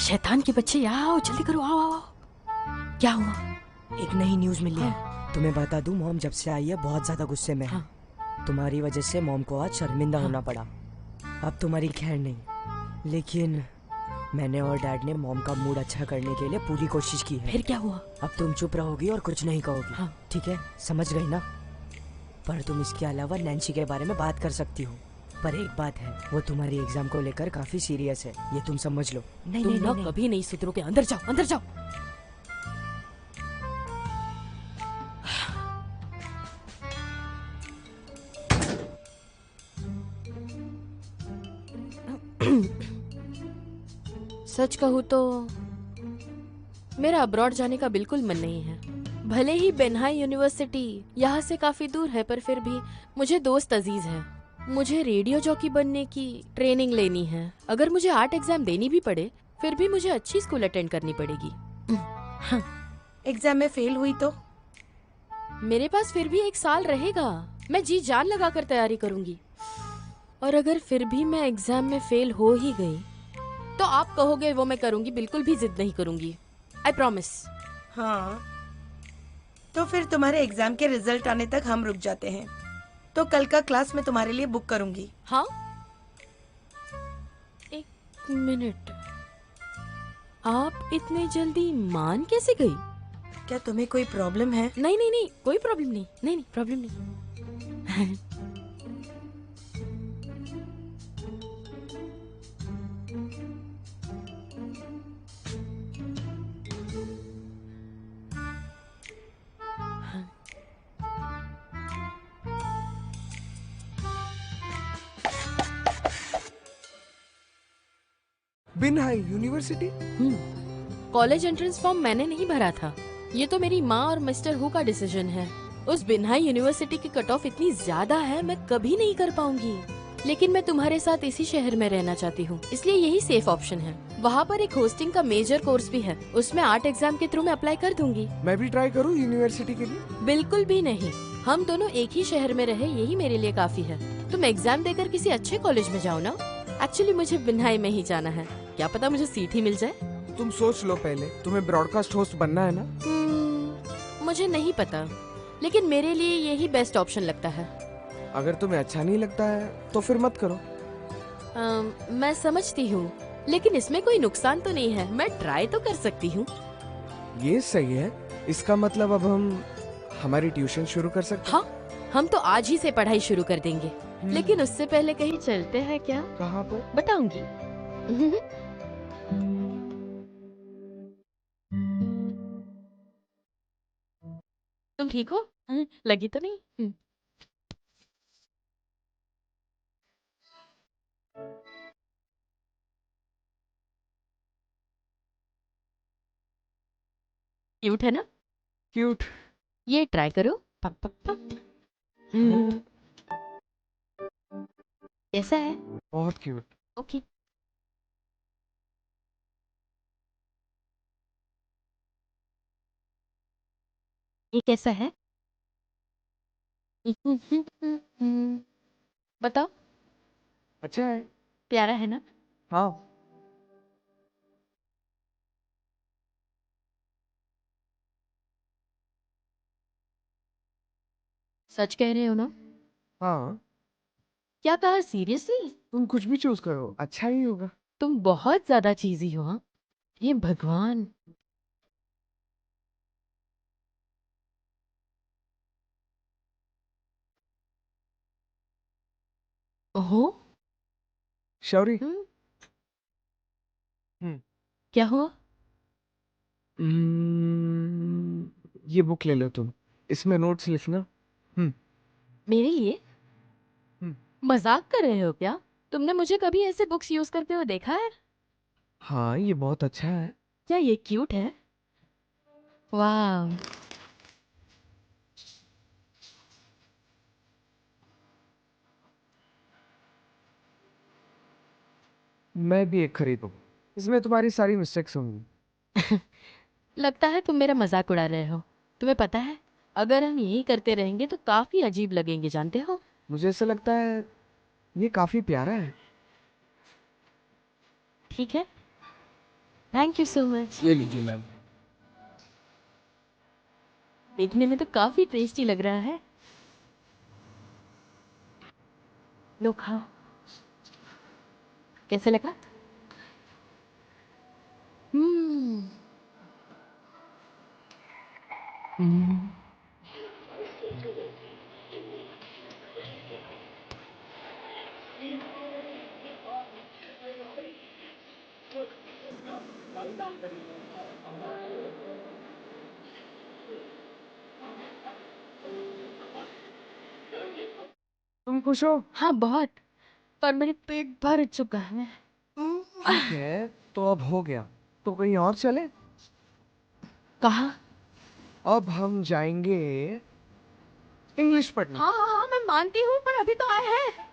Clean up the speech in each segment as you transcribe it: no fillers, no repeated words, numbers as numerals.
शैतान के बच्चे, यहाँ आओ, जल्दी करो, आओ आओ आओ। क्या हुआ? एक नई न्यूज़ मिली है। तुम्हें बता दूं, मॉम जब से आई है बहुत ज्यादा गुस्से में है। तुम्हारी वजह से मॉम को आज शर्मिंदा होना पड़ा। अब तुम्हारी खैर नहीं, लेकिन मैंने और डैड ने मॉम का मूड अच्छा करने के लिए पूरी कोशिश की है। फिर क्या हुआ? अब तुम चुप रहोगी और कुछ नहीं कहोगी। हाँ। ठीक है, समझ गई ना? पर तुम इसके अलावा नैन्सी के बारे में बात कर सकती हो। पर एक बात है, वो तुम्हारी एग्जाम को लेकर काफी सीरियस है, ये तुम समझ लो। नहीं तुम ना कभी नहीं सुधरोगे। अंदर जाओ, अंदर जाओ। सच कहूँ तो मेरा अब्रॉड जाने का बिल्कुल मन नहीं है। भले ही बेनहाई यूनिवर्सिटी यहाँ से काफी दूर है, पर फिर भी मुझे दोस्त अजीज है। मुझे रेडियो जॉकी बनने की ट्रेनिंग लेनी है। अगर मुझे आर्ट एग्जाम देनी भी पड़े, फिर भी मुझे अच्छी स्कूल अटेंड करनी पड़ेगी। हाँ। एग्जाम में फेल हुई तो? मेरे पास फिर भी 1 साल रहेगा। मैं जी जान लगा कर तैयारी करूंगी। और अगर फिर भी मैं एग्जाम में फेल हो ही गई तो आप कहोगे वो मैं करूंगी। बिल्कुल भी जिद नहीं करूंगी, आई प्रॉमिस। हाँ, तो फिर तुम्हारे एग्जाम के रिजल्ट आने तक हम रुक जाते हैं। तो कल का क्लास मैं तुम्हारे लिए बुक करूंगी। हाँ, 1 मिनट, आप इतने जल्दी मान कैसे गई? क्या तुम्हें कोई प्रॉब्लम है? नहीं नहीं नहीं, कोई प्रॉब्लम नहीं। नहीं नहीं, प्रॉब्लम नहीं। बिनहाई यूनिवर्सिटी? कॉलेज एंट्रेंस फॉर्म मैंने नहीं भरा था। ये तो मेरी माँ और मिस्टर हु का डिसीजन है। उस बिनहाई यूनिवर्सिटी की कट ऑफ इतनी ज्यादा है, मैं कभी नहीं कर पाऊंगी। लेकिन मैं तुम्हारे साथ इसी शहर में रहना चाहती हूँ, इसलिए यही सेफ ऑप्शन है। वहाँ पर एक होस्टिंग का मेजर कोर्स भी है, उसमें आर्ट एग्जाम के थ्रू मैं अप्लाई कर दूंगी। मैं भी ट्राई करूँ यूनिवर्सिटी के लिए? बिल्कुल भी नहीं, हम दोनों एक ही शहर में रहे, यही मेरे लिए काफी है। तुम एग्जाम देकर किसी अच्छे कॉलेज में जाओ ना। एक्चुअली मुझे बिनहाई में ही जाना है, क्या पता मुझे सीट ही मिल जाए। तुम सोच लो पहले, तुम्हें ब्रॉडकास्ट होस्ट बनना है ना? मुझे नहीं पता, लेकिन मेरे लिए यही बेस्ट ऑप्शन लगता है। अगर तुम्हें अच्छा नहीं लगता है तो फिर मत करो। मैं समझती हूँ, लेकिन इसमें कोई नुकसान तो नहीं है, मैं ट्राई तो कर सकती हूँ। ये सही है। इसका मतलब अब हम हमारी ट्यूशन शुरू कर सकते हैं? हाँ, हम तो आज ही से पढ़ाई शुरू कर देंगे। लेकिन उससे पहले कहीं चलते हैं क्या? कहाँ पर? बताऊंगी। तुम ठीक हो? लगी तो नहीं? क्यूट है ना? क्यूट। ये ट्राई करो। पप पप पप। कैसा है? बहुत क्यूट। ओके। ये कैसा है? बताओ। अच्छा है। प्यारा है ना? हाँ। सच कह रहे हो ना? हाँ। क्या कहा? सीरियसली? तुम कुछ भी चूज करो, अच्छा ही होगा। तुम बहुत ज्यादा चीजी हो। हाँ, ये भगवान। ओहो। शौरी। क्या हुआ? ये बुक ले लो तुम, इसमें नोट्स लिखना। मेरे लिए? मजाक कर रहे हो क्या? तुमने मुझे कभी ऐसे बुक्स यूज करते हुए देखा है? हाँ, ये बहुत अच्छा है। क्या ये क्यूट है? वाह। मैं भी एक खरीदूं, इसमें तुम्हारी सारी मिस्टेक्स होंगी। लगता है तुम मेरा मजाक उड़ा रहे हो। तुम्हें पता है, अगर हम यही करते रहेंगे तो काफी अजीब लगेंगे, जानते हो? मुझे ऐसा लगता है ये काफी प्यारा है। ठीक है, थैंक यू सो मच। ये लीजिए मैम। देखने में तो काफी टेस्टी लग रहा है। लो खाओ, कैसे लगा? तुम खुश हो? हाँ बहुत, पर मेरे पेट भर चुका है। ठीक है, तो अब हो गया, तो कहीं और चले? कहाँ? अब हम जाएंगे इंग्लिश पढ़ने। हाँ हाँ हाँ, मैं मानती हूँ, पर अभी तो आए हैं।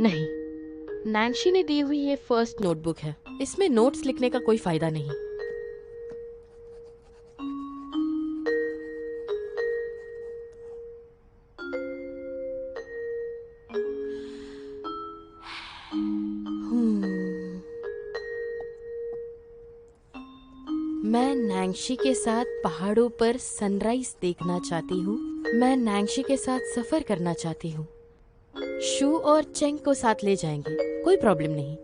नहीं, नैंशी ने दी हुई ये फर्स्ट नोटबुक है, इसमें नोट्स लिखने का कोई फायदा नहीं। मैं नैंशी के साथ पहाड़ों पर सनराइज देखना चाहती हूँ। मैं नैंशी के साथ सफर करना चाहती हूँ। शू और चेंग को साथ ले जाएंगे, कोई प्रॉब्लम नहीं।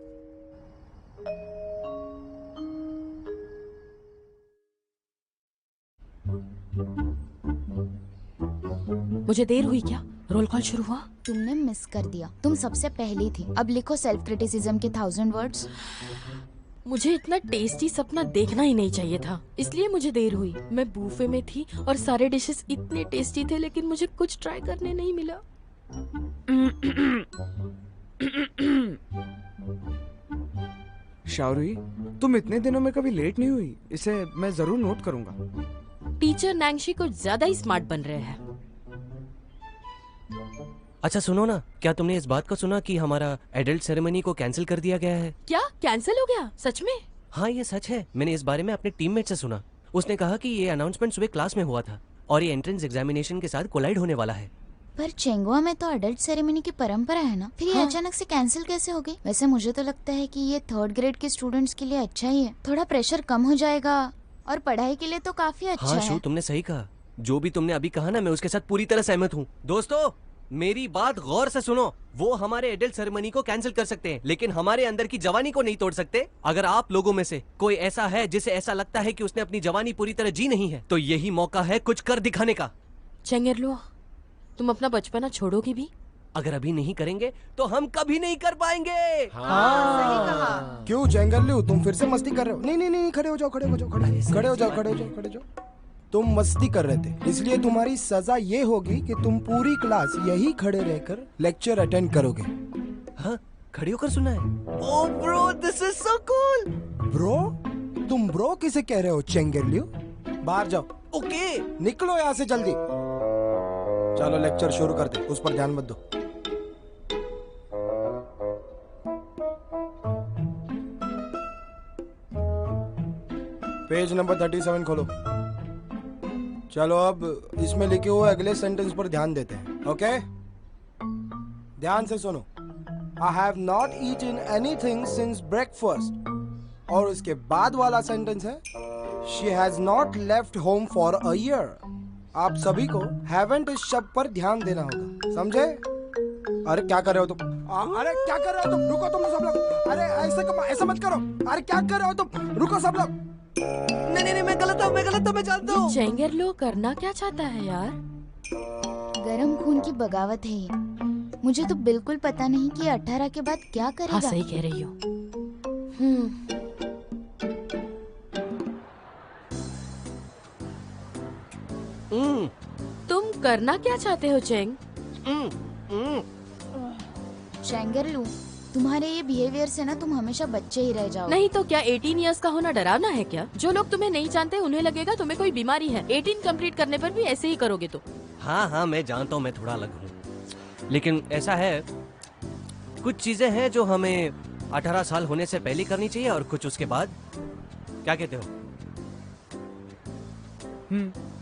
मुझे देर हुई क्या? रोल कॉल शुरू हुआ? तुमने मिस कर दिया, तुम सबसे पहली थी। अब लिखो सेल्फ क्रिटिसिज्म के 1000 वर्ड्स। मुझे इतना टेस्टी सपना देखना ही नहीं चाहिए था, इसलिए मुझे देर हुई। मैं बूफे में थी और सारे डिशेस इतने टेस्टी थे, लेकिन मुझे कुछ ट्राई करने नहीं मिला। शाओरी, तुम इतने दिनों में कभी लेट नहीं हुई, इसे मैं जरूर नोट करूंगा। टीचर नैंशी कुछ ज्यादा ही स्मार्ट बन रहे हैं। अच्छा सुनो ना, क्या तुमने इस बात को सुना कि हमारा एडल्ट सेरेमनी को कैंसिल कर दिया गया है? क्या कैंसिल हो गया? सच में? हाँ ये सच है, मैंने इस बारे में अपने टीममेट से सुना। उसने कहा कि ये अनाउंसमेंट सुबह क्लास में हुआ था और ये एंट्रेंस एग्जामिनेशन के साथ कोलाइड होने वाला है। पर चेंगुआ में तो अडल्ट सेरेमनी की परंपरा है ना, फिर ये अचानक से कैंसिल कैसे हो गई? वैसे मुझे तो लगता है कि ये 3rd ग्रेड के स्टूडेंट्स के लिए अच्छा ही है, थोड़ा प्रेशर कम हो जाएगा और पढ़ाई के लिए तो काफी अच्छा हाँ है। शू, तुमने सही कहा। जो भी तुमने अभी कहा ना, मैं उसके साथ पूरी तरह सहमत हूँ। दोस्तों मेरी बात गौर से सुनो, वो हमारे एडल्ट सेरेमनी को कैंसिल कर सकते हैं, लेकिन हमारे अंदर की जवानी को नहीं तोड़ सकते। अगर आप लोगों में से कोई ऐसा है जिसे ऐसा लगता है कि उसने अपनी जवानी पूरी तरह जी नहीं है, तो यही मौका है कुछ कर दिखाने का। चेंगरलो, तुम अपना बचपना छोड़ोगे भी? अगर अभी नहीं करेंगे तो हम कभी नहीं कर पाएंगे। सही कहा। क्यों चेंगरलू, तुम फिर से मस्ती कर रहे हो? नहीं नहीं नहीं, खड़े हो जाओ, खड़े हो जाओ, खड़े हो जाओ, खड़े हो जाओ, खड़े हो जाओ। तुम मस्ती कर रहे थे, इसलिए तुम्हारी सजा ये होगी कि तुम पूरी क्लास यही खड़े रहकर लेक्चर अटेंड करोगे। हाँ, खड़े होकर सुना है। Oh bro, this is so cool. Bro? तुम ब्रो किसे कह रहे हो चेंगरलू? बाहर जाओ। ओके, निकलो यहाँ से जल्दी। चलो लेक्चर शुरू करते, उस पर ध्यान मत दो। पेज नंबर 37 खोलो। चलो अब इसमें लिखे हुए अगले सेंटेंस पर ध्यान देते हैं, ओके? ध्यान से सुनो। I have not eaten anything since breakfast. और उसके बाद वाला सेंटेंस है she has not left home for a year. आप सभी को हैवंट इस शब्द पर ध्यान देना होगा, समझे? अरे क्या कर रहे हो तुम? अरे क्या कर रहे हो तुम? रुको तुम सब लोग। अरे ऐसा मत करो। अरे क्या कर रहे हो तुम? रुको सब लोग। नहीं, मैं गलत हूँ, मैं जानता हूँ। चेंगरलो करना क्या चाहता है यार? गरम खून की बगावत है ये। मुझे तो बिल्कुल पता नहीं कि 18 के बाद क्या करेगा। हाँ सही कह रही हो। तुम करना क्या चाहते हो चेंग? चेंगरलू, तुम्हारे ये बिहेवियर से ना तुम हमेशा बच्चे ही रह जाओ। नहीं तो क्या 18 इयर्स का होना डरावना है क्या? जो लोग तुम्हें नहीं जानते उन्हें लगेगा तुम्हें कोई बीमारी है। 18 कंप्लीट करने पर भी ऐसे ही करोगे तो? हाँ हाँ मैं जानता हूँ मैं थोड़ा अलग हूँ, लेकिन ऐसा है कुछ चीजें हैं जो हमें 18 साल होने से पहले करनी चाहिए और कुछ उसके बाद। क्या कहते हो?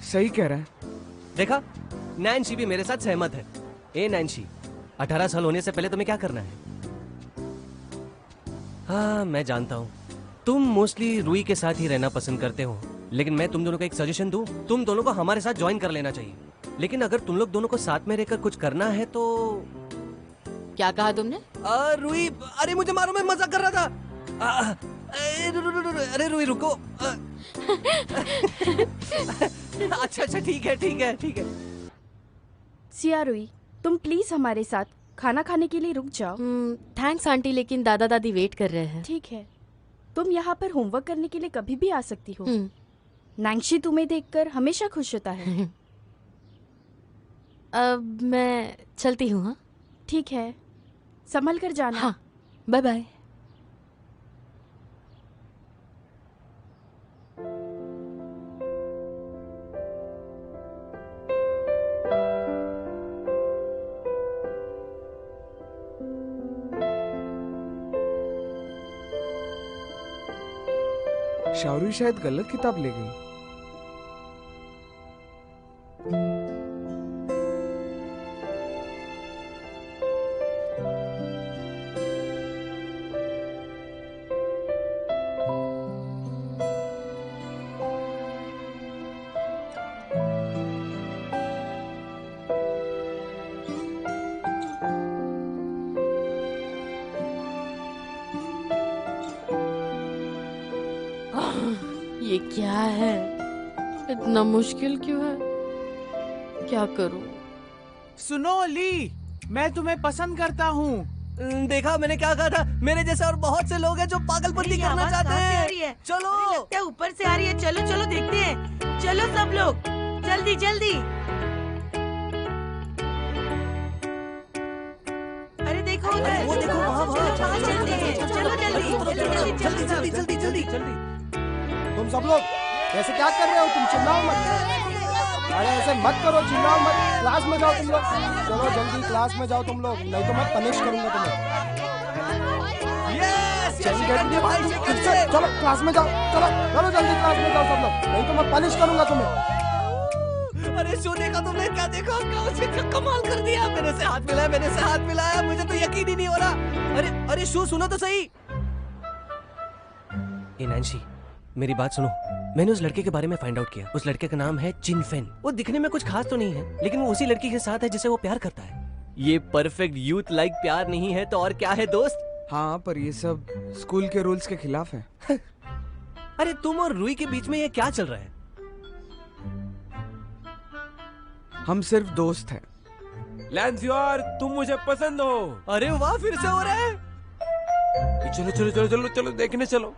सही कह रहा है। देखा, नैन्सी भी मेरे साथ सहमत है। ए नैन्सी, 18 साल होने से पहले तुम्हें क्या करना है? हाँ मैं जानता हूँ तुम मोस्टली रूही के साथ ही रहना पसंद करते हो, लेकिन मैं तुम दोनों को एक सजेशन दूं, तुम दोनों को हमारे साथ ज्वाइन कर लेना चाहिए। लेकिन अगर तुम लोग दोनों को साथ में रहकर कुछ करना है तो। क्या कहा तुमने? रूही, अरे मुझे मारो, मैं मजाक कर रहा था। अरे रूही रुको। अच्छा ठीक है। सिया रुई, तुम प्लीज हमारे साथ खाना खाने के लिए रुक जाओ। थैंक्स आंटी, लेकिन दादा दादी वेट कर रहे हैं। ठीक है, तुम यहाँ पर होमवर्क करने के लिए कभी भी आ सकती हो। नैंशी तुम्हें देखकर हमेशा खुश होता है। अब मैं चलती हूँ। हाँ ठीक है, संभल कर जाना। हाँ, बाय बाय। शावरी शायद गलत किताब ले गई। ये क्या है? इतना मुश्किल क्यों है? क्या करूं? सुनो ली, मैं तुम्हें पसंद करता हूँ। देखा मैंने क्या कहा था, मेरे जैसे और बहुत से लोग हैं जो पागलपंती करना चाहते हैं। चलो, लगता है ऊपर से आ रही है। चलो चलो देखते हैं। चलो सब लोग जल्दी जल्दी। अरे देखो उधर, वो देखो वहाँ चलते हैं। चलो जल्दी। तुम सब लोग ऐसे क्या कर रहे हो? तुम चिल्लाओ मत। अरे ऐसे मत करो, चिल्लाओ मत। क्लास में जाओ तुम लोग। चलो जल्दी क्लास में जाओ तुम लोग, नहीं तो मैं पनिश करूंगा तुम्हें। चलो क्लास में जाओ। चलो जल्दी क्लास में जाओ सब लोग, नहीं तो मैं पनिश करूंगा तुम्हें। अरे सोने का तुमने क्या देखा? क्या कमाल कर दिया। मैंने से हाथ मिलाया, मुझे तो यकीन ही नहीं हो रहा। अरे शू सुनो तो सही। ए नैन्सी, मेरी बात सुनो। मैंने उस लड़के के बारे में फाइंड आउट किया। उस लड़के का नाम है चिन फेन। वो दिखने में कुछ खास तो नहीं है, लेकिन वो उसी लड़की के साथ है जिसे वो प्यार करता है। ये परफेक्ट यूथ लाइक प्यार नहीं है तो और क्या है दोस्त? हाँ, पर ये सब स्कूल के रूल्स के खिलाफ है। अरे तुम और रूही के बीच में ये क्या चल रहा है? हम सिर्फ दोस्त हैं। लैंस यार, तुम मुझे पसंद हो। अरे वाह, फिर से हो रहा है। चलो देखने चलो।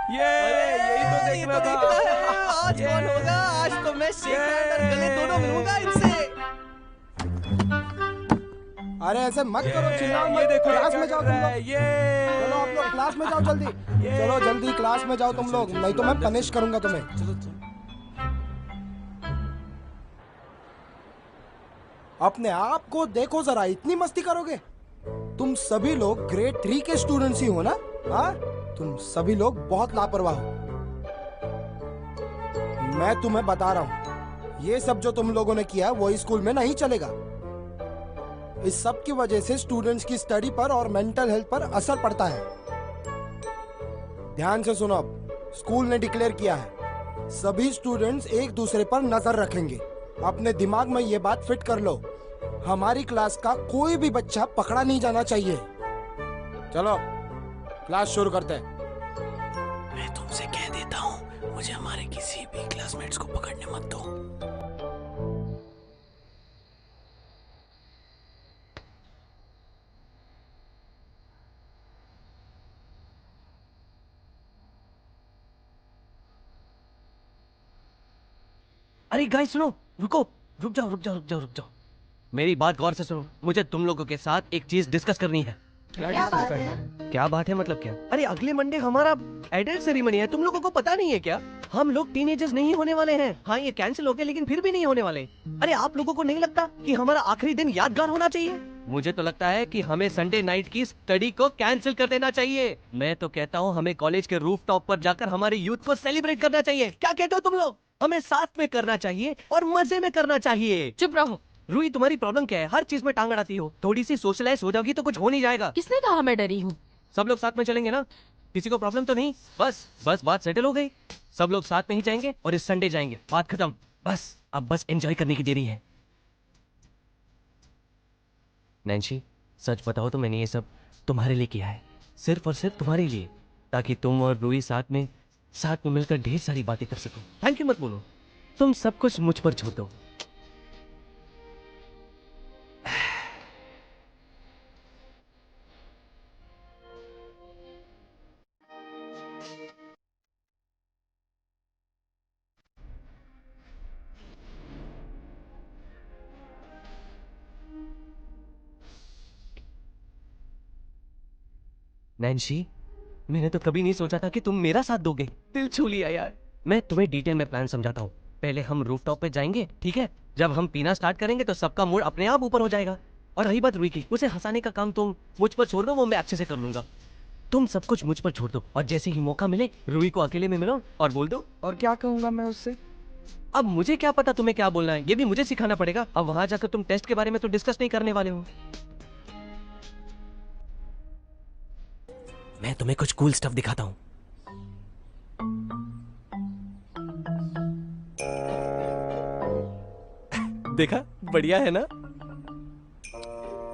ये यही तो देखना था। आज कौन होगा? आज तो मैं शेक हैंड और गले दोनों मिलूंगा इनसे। अरे ऐसे मत करो, चिल्लाओ मत। क्लास में जाओ तुम लोग। चलो आप लोग क्लास में जाओ जल्दी। चलो जल्दी क्लास में जाओ तुम लोग, नहीं तो मैं पनिश करूंगा तुम्हें। अपने आप को देखो जरा, इतनी मस्ती करोगे? तुम सभी लोग ग्रेड 3 के स्टूडेंट्स ही हो ना? हाँ, तुम सभी लोग बहुत लापरवाह हो। मैं तुम्हें बता रहा हूं, ये सब जो तुम लोगों ने किया वो इस स्कूल में नहीं चलेगा। इस सब की वजह से स्टूडेंट्स की स्टडी पर और मेंटल हेल्थ पर असर पड़ता है। ध्यान से सुनो, अब स्कूल ने डिक्लेयर किया है सभी स्टूडेंट्स एक दूसरे पर नजर रखेंगे। अपने दिमाग में ये बात फिट कर लो, हमारी क्लास का कोई भी बच्चा पकड़ा नहीं जाना चाहिए। चलो क्लास शुरू करते हैं। मैं तुमसे कह देता हूँ, मुझे हमारे किसी भी क्लासमेट्स को पकड़ने मत दो। अरे गाइस सुनो, रुक जाओ। मेरी बात गौर से सुनो। मुझे तुम लोगों के साथ एक चीज डिस्कस करनी है। क्या बात है मतलब क्या? अरे अगले मंडे हमारा एडल्ट सेरेमनी है, तुम लोगों को पता नहीं है क्या? हम लोग टीनेजर्स नहीं होने वाले हैं। हाँ ये कैंसिल हो गया लेकिन फिर भी नहीं होने वाले। अरे आप लोगों को नहीं लगता कि हमारा आखिरी दिन यादगार होना चाहिए? मुझे तो लगता है कि हमें संडे नाइट की स्टडी को कैंसिल कर देना चाहिए। मैं तो कहता हूँ हमें कॉलेज के रूफटॉप पर जाकर हमारे यूथ को सेलिब्रेट करना चाहिए। क्या कहते हो तुम लोग? हमें साथ में करना चाहिए और मजे में करना चाहिए। चुप रहो। रूही तुम्हारी प्रॉब्लम क्या है? हर चीज में टांग अड़ाती हो। थोड़ी सी सोशलाइज हो जाओगी तो कुछ हो नहीं जाएगा। किसने कहा मैं डरी हूँ? सब लोग साथ में चलेंगे ना? किसी को प्रॉब्लम तो नहीं? बस बस बात सेटल हो गई। सब लोग साथ में ही जाएंगे और इस संडे जाएंगे। बात खत्म। बस अब बस एंजॉय करने की देरी है। नैंसी सच बताओ तो मैंने ये सब तुम्हारे लिए किया है, सिर्फ और सिर्फ तुम्हारे लिए, ताकि तुम और रूही साथ में मिलकर ढेर सारी बातें कर सको। थैंक यू मत बोलो, तुम सब कुछ मुझ पर छोड़ दो। नैंसी मैंने तो कभी नहीं सोचा था कि तुम मेरा साथ दोगे। दिल छू लिया यार। मैं तुम्हें डिटेल में प्लान समझाता हूँ। पहले हम रूफटॉप पे जाएंगे, ठीक है? जब हम पीना स्टार्ट करेंगे तो सबका मूड अपने आप ऊपर हो जाएगा। और रही बात रूही की, उसे हंसाने का काम तुम मुझ पर छोड़ दो, वो मैं अच्छे से कर लूंगा। तुम सब कुछ मुझ पर छोड़ दो और जैसे ही मौका मिले रूही को अकेले में मिलो और बोल दो। और क्या कहूंगा मैं उससे? अब मुझे क्या पता तुम्हें क्या बोलना है, ये भी मुझे सिखाना पड़ेगा। अब वहां जाकर तुम टेस्ट के बारे में तो डिस्कस नहीं करने वाले हो। मैं तुम्हें कुछ कूल स्टफ दिखाता हूं। देखा, बढ़िया है ना?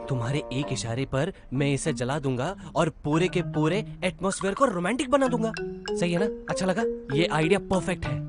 तुम्हारे एक इशारे पर मैं इसे जला दूंगा और पूरे के पूरे एटमॉस्फेयर को रोमांटिक बना दूंगा। सही है ना? अच्छा लगा? ये आइडिया परफेक्ट है।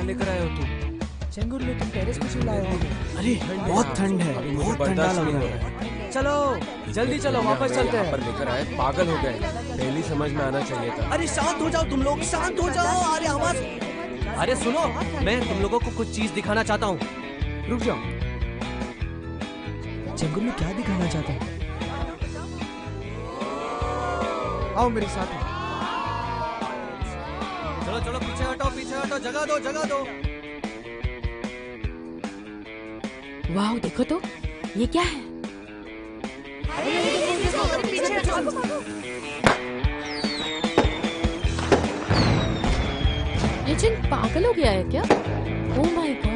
लेकर आए हो तुम? चेंगुर्लू तुम टेरेस पे क्यों लाए हो? अरे बहुत ठंड है, बहुत ठंडा लग रहा है। चलो जल्दी चलो, वापस चलते हैं। पर लेकर आए, पागल हो गए। पहले समझ में आना चाहिए था। अरे शांत हो जाओ तुम लोग, शांत हो जाओ। अरे आवाज, अरे सुनो, मैं तुम लोगों को कुछ चीज दिखाना चाहता हूँ। रुक जाओ। चेंगुर्लू क्या दिखाना चाहता है? आओ मेरे साथ। चलो चलो पीछे हटो, पीछे हटो, जगह दो, जगह दो। वाह देखो तो, ये क्या है? ये जिन पागल हो गया है क्या? Oh my God.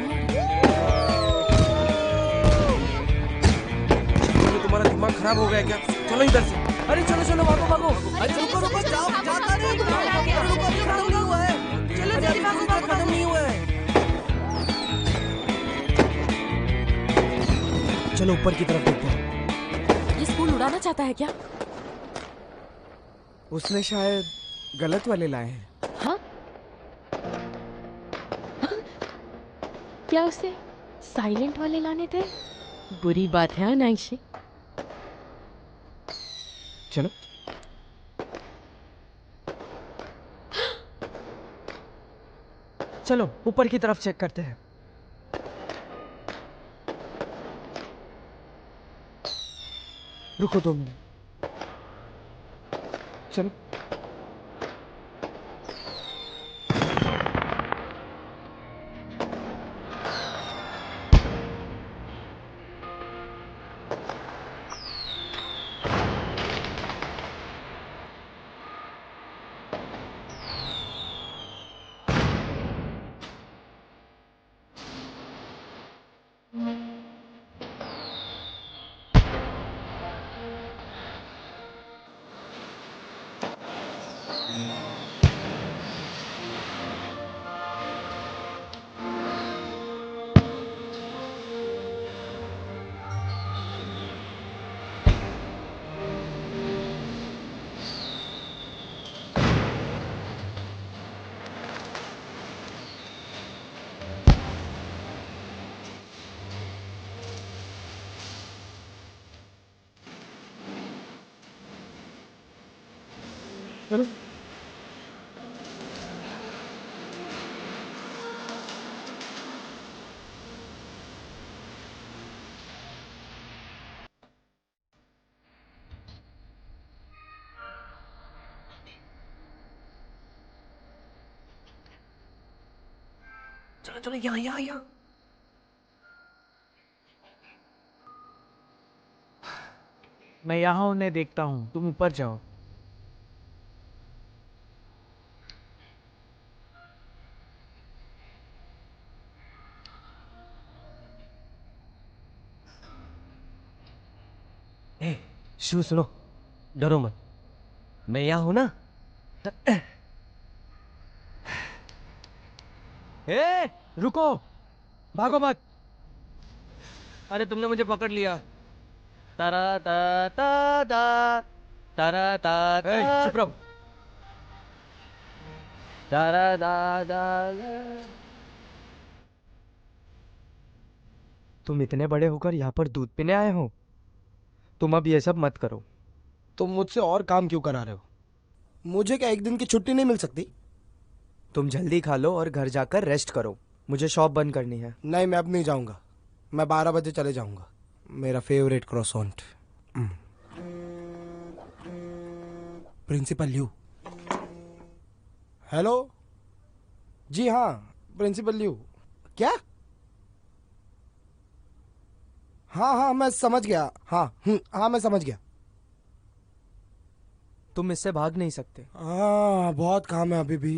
तुम्हारा दिमाग खराब हो गया क्या? चलो इधर से। अरे चलो चलो, भागो भागो। अरे रुको रुको, जाओ, जाता नहीं तुम। रुको, अभी खत्म नहीं हुआ है। चलो जल्दी भागो, खत्म नहीं हुआ है। चलो ऊपर की तरफ देखते हैं। ये स्कूल उड़ाना चाहता है क्या? उसने शायद गलत वाले लाए हैं। हाँ? क्या उसे साइलेंट वाले लाने थे? बुरी बात है नैंसी। चलो चलो ऊपर की तरफ चेक करते हैं। रुको 2 मिनट। चलो चलो चलो चलो यहाँ यहाँ यहाँ। मैं यहाँ उन्हें देखता हूँ, तुम ऊपर जाओ। ए, शू सुनो, डरो मत, मैं यहाँ हूं ना। ए, रुको, भागो मत। अरे तुमने मुझे पकड़ लिया। तारा ता ता ता तारा ता ता चुप रहो। तारा ता ता। तुम इतने बड़े होकर यहाँ पर दूध पीने आए हो? तुम अब ये सब मत करो। तुम मुझसे और काम क्यों करा रहे हो? मुझे क्या एक दिन की छुट्टी नहीं मिल सकती? तुम जल्दी खा लो और घर जाकर रेस्ट करो, मुझे शॉप बंद करनी है। नहीं, मैं अब नहीं जाऊंगा। मैं 12 बजे चले जाऊंगा। मेरा फेवरेट क्रॉसॉन्ट। प्रिंसिपल ल्यू। हेलो जी, हाँ प्रिंसिपल ल्यू। क्या? हाँ हाँ मैं समझ गया। हाँ हाँ मैं समझ गया। तुम इससे भाग नहीं सकते। हाँ बहुत काम है अभी भी।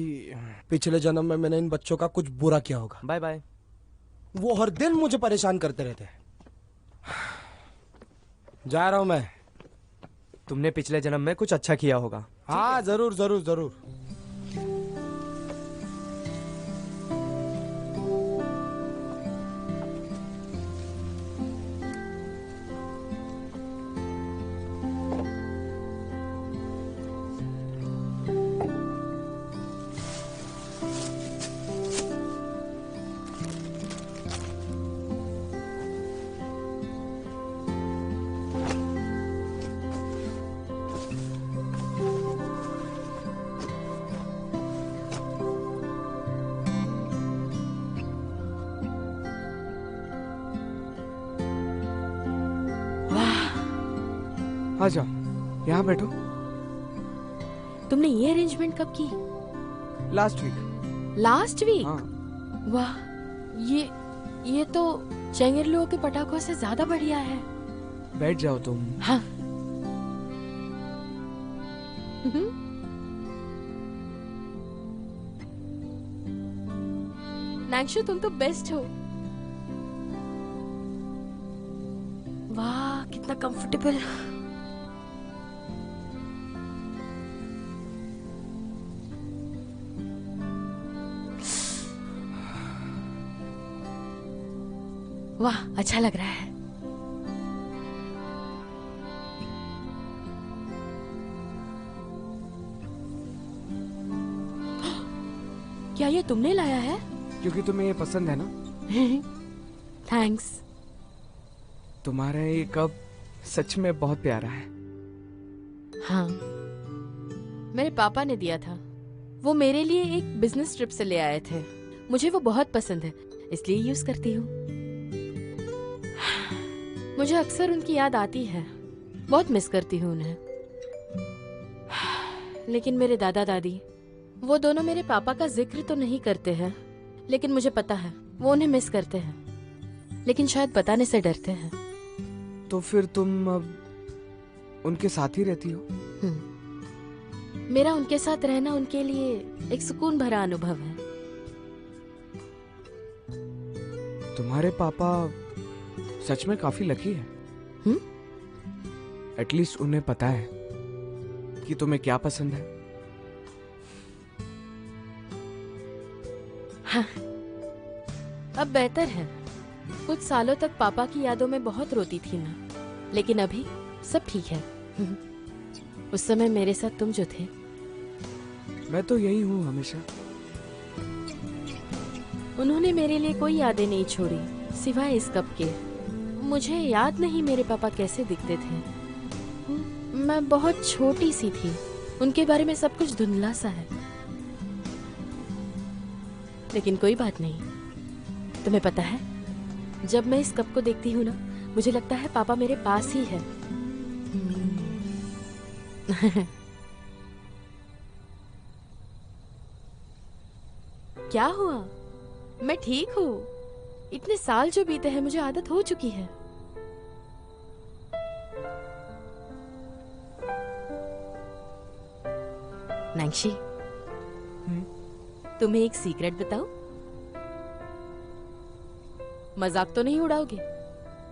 पिछले जन्म में मैंने इन बच्चों का कुछ बुरा किया होगा। Bye bye. वो हर दिन मुझे परेशान करते रहते हैं। जा रहा हूं मैं। तुमने पिछले जन्म में कुछ अच्छा किया होगा। हाँ जरूर जरूर जरूर। आ जाओ, यहाँ बैठो। तुमने ये अरेंजमेंट कब की? Last week. Last week? हाँ। वाह, ये तो चेंगरलुओ के पटाखों से ज्यादा बढ़िया है। बैठ जाओ तुम। हाँ। नांगशु, तुम तो बेस्ट हो। वाह कितना कंफर्टेबल। वाह अच्छा लग रहा है। क्या ये तुमने लाया है? क्योंकि तुम्हें ये पसंद है ना। थैंक्स। तुम्हारा ये कप सच में बहुत प्यारा है। हाँ, मेरे पापा ने दिया था। वो मेरे लिए एक बिजनेस ट्रिप से ले आए थे। मुझे वो बहुत पसंद है, इसलिए यूज करती हूँ। मुझे अक्सर उनकी याद आती है, बहुत मिस करती हूँ उन्हें। लेकिन मेरे दादा दादी, वो दोनों मेरे पापा का जिक्र तो नहीं करते हैं, लेकिन मुझे पता है वो उन्हें मिस करते हैं, लेकिन शायद बताने से डरते हैं। तो फिर तुम अब उनके साथ ही रहती हो? मेरा उनके साथ रहना उनके लिए एक सुकून भरा अनुभव है। तुम्हारे पापा सच में काफी लकी है। एटलीस्ट उन्हें पता है कि तुम्हें क्या पसंद है। हाँ, अब बेहतर है। कुछ सालों तक पापा की यादों में बहुत रोती थी ना, लेकिन अभी सब ठीक है। उस समय मेरे साथ तुम जो थे। मैं तो यही हूँ हमेशा। उन्होंने मेरे लिए कोई यादें नहीं छोड़ी सिवाय इस कप के। मुझे याद नहीं मेरे पापा कैसे दिखते थे। मैं बहुत छोटी सी थी, उनके बारे में सब कुछ धुंधला सा है। लेकिन कोई बात नहीं। तुम्हें पता है, जब मैं इस कप को देखती हूँ ना, मुझे लगता है पापा मेरे पास ही है। क्या हुआ? मैं ठीक हूँ। इतने साल जो बीते हैं, मुझे आदत हो चुकी है। नैंशी, तुम्हें एक सीक्रेट बताऊं? मजाक तो नहीं उड़ाओगे?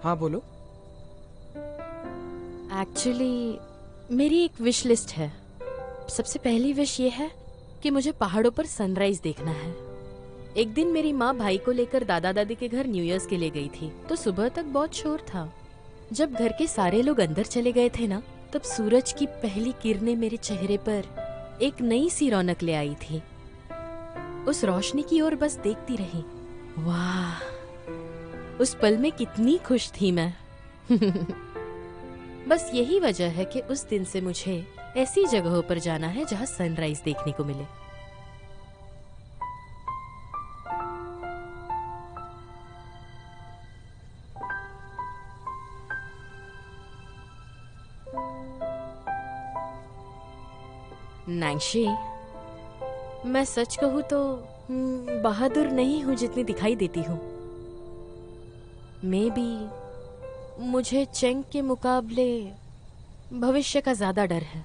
हाँ बोलो। एक्चुअली मेरी एक विश लिस्ट है। सबसे पहली विश ये है कि मुझे पहाड़ों पर सनराइज देखना है। एक दिन मेरी माँ भाई को लेकर दादा दादी के घर न्यू ईयर्स के लिए गई थी, तो सुबह तक बहुत शोर था। जब घर के सारे लोग अंदर चले गए थे ना, तब सूरज की पहली किरणें मेरे चेहरे पर एक नई सी रौनक ले आई थी। उस रोशनी की ओर बस देखती रही। वाह, उस पल में कितनी खुश थी मैं। बस यही वजह है कि उस दिन से मुझे ऐसी जगहों पर जाना है जहां सनराइज देखने को मिले। नैंशी, मैं सच कहूँ तो बहादुर नहीं हूँ जितनी दिखाई देती हूँ। मे बी मुझे चेंग के मुकाबले भविष्य का ज्यादा डर है।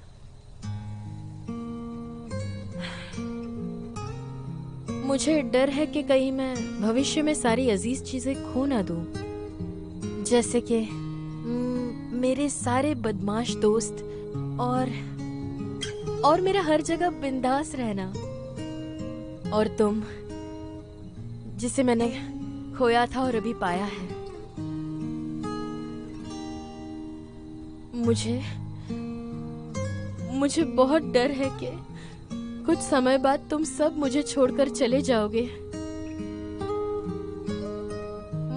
मुझे डर है कि कहीं मैं भविष्य में सारी अजीज चीजें खो ना दूं, जैसे कि मेरे सारे बदमाश दोस्त और मेरा हर जगह बिंदास रहना। और तुम, जिसे मैंने खोया था और अभी पाया है। मुझे बहुत डर है कि कुछ समय बाद तुम सब मुझे छोड़कर चले जाओगे।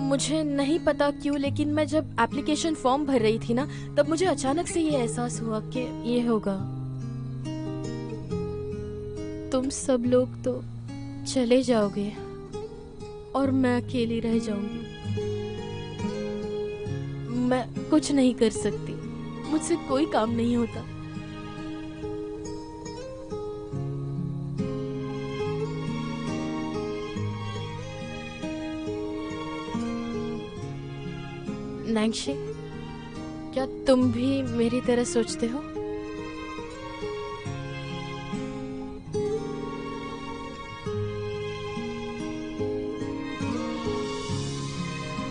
मुझे नहीं पता क्यों, लेकिन मैं जब एप्लीकेशन फॉर्म भर रही थी ना, तब मुझे अचानक से ये एहसास हुआ कि ये होगा। तुम सब लोग तो चले जाओगे और मैं अकेली रह जाऊंगी। मैं कुछ नहीं कर सकती, मुझसे कोई काम नहीं होता। नैंशी, क्या तुम भी मेरी तरह सोचते हो?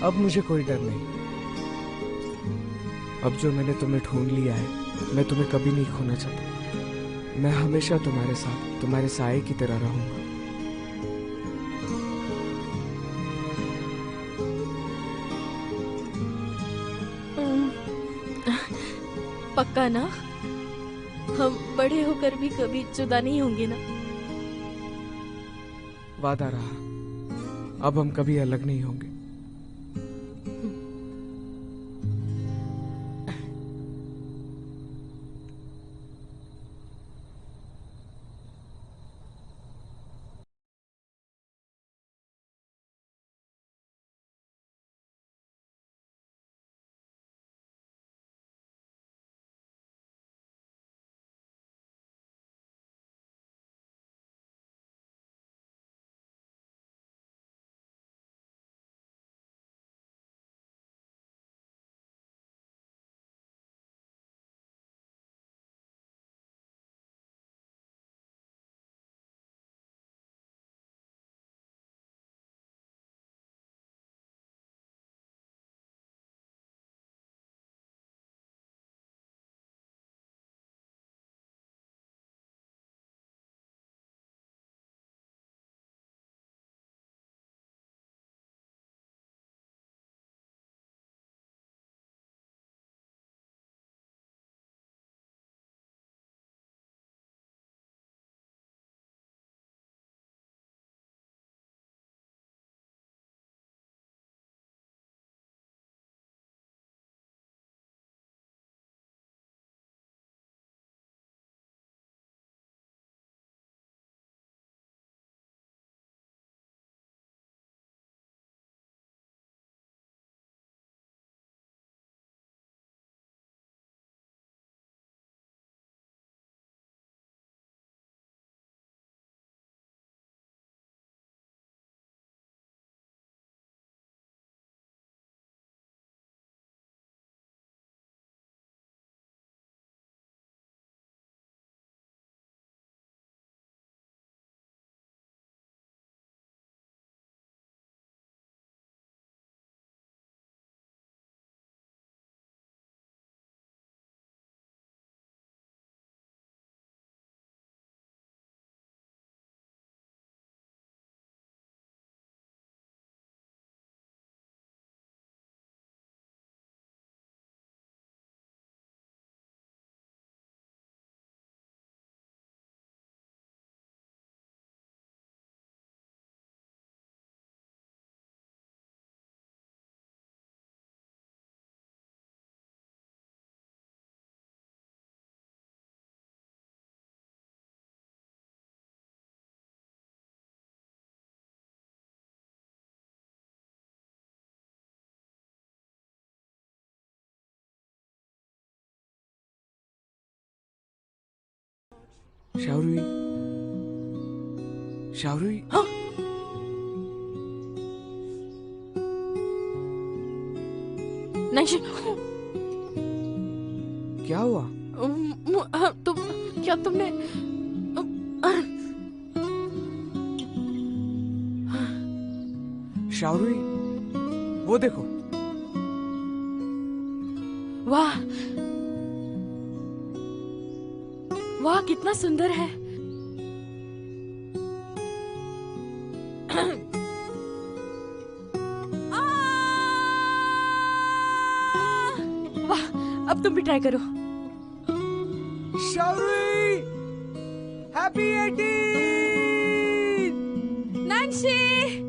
अब मुझे कोई डर नहीं। अब जो मैंने तुम्हें ढूंढ लिया है, मैं तुम्हें कभी नहीं खोना चाहता। मैं हमेशा तुम्हारे साथ, तुम्हारे साए की तरह रहूंगा। पक्का ना? हम बड़े होकर भी कभी जुदा नहीं होंगे ना? वादा रहा। अब हम कभी अलग नहीं होंगे। शावरी, शावरी। हाँ? नैंशी, क्या हुआ? तुमने शावरी, वो देखो। वाह वाह, कितना सुंदर है। वाह, अब तुम भी ट्राई करो। शावरी, हैप्पी 18! नैंशी।